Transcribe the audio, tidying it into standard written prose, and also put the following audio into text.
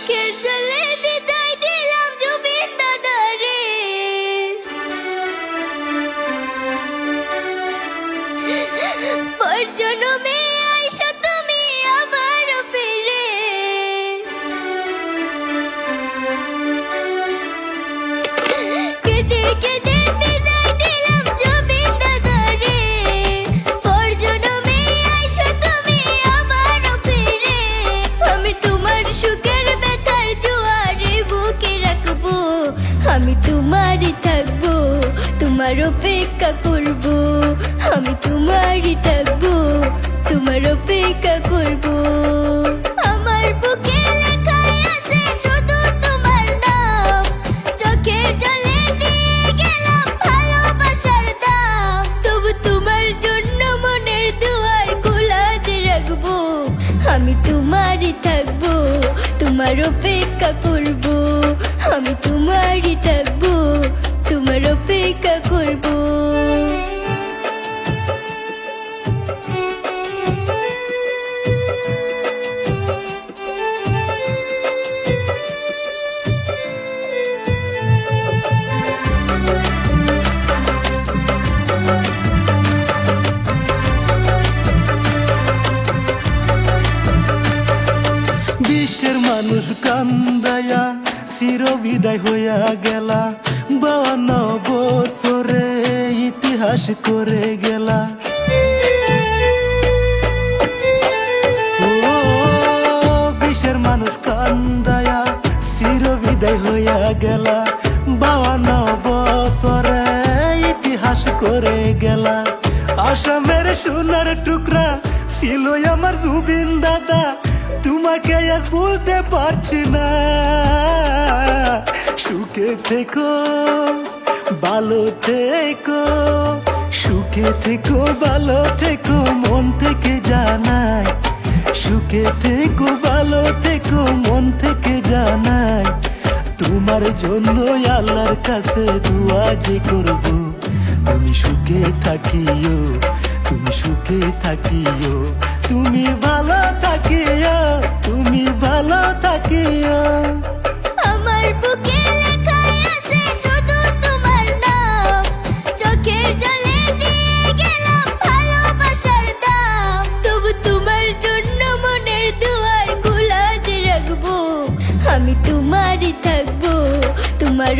চোখের জলে বিদায় দিলাম জুবিন দাদারে। পর জন্মে আইসা তুমি আবার ফিরে। কেঁদে কেঁদে বিদায় দিলাম জুবিন দাদারে। পর জন্মে আইসা তুমি আবার ফিরে। আমি তোমার সুখের ব্যথার জোয়ারে বুকে রাখবো। আমি তোমারই থাকবো, তোমার অপেক্ষা করবো। আমি তোমারই থাকবো, তোমার অপেক্ষা করবো। আমার বুকে লেখাই আছে শুধু তোমার নাম। চোখের জলে দিয়ে গেলাম ভালোবাসার দাম। তবু তোমার জন্য মনের দুয়ার খোলা যে রাখবো। আমি তোমারই থাকবো, তোমার অপেক্ষা করবো। আমি তোমারই থাকবো, তোমার অপেক্ষা করবো। বিশ্বের মানুষ কান্দায়া চির বিদায় হইয়া গেলা। 52 বছরে ইতিহাস করে গেলা। ও বিশ্বের মানুষ কান্দায়া চির বিদায় হইয়া গেলা। 52 বছরে ইতিহাস করে গেলা। আসামের সোনার টুকরা ছিল আমার জুবিন দাদা। তোমাকে আজ বলতে পারছি না। সুখে থেকো, ভালো থেকো, সুখে থেকো, ভালো থেকো, মন থেকে জানাই। সুখে থেকো, ভালো থেকো, মন থেকে জানাই। তোমার জন্য আল্লাহর কাছে দোয়া যে করব। তুমি সুখে থাকিও, তুমি সুখে থাকিও, তুমি ভালো থাকিও, তুমি ভালো থাকিও। আমার বুকে লেখাই আছে শুধু তোমার নাম। চোখের জলে দিয়ে গেলাম ভালোবাসার দাম। তবু তোমার জন্য মনের দুয়ার খোলা যে রাখবো। আমি তোমারই থাকবো, তোমার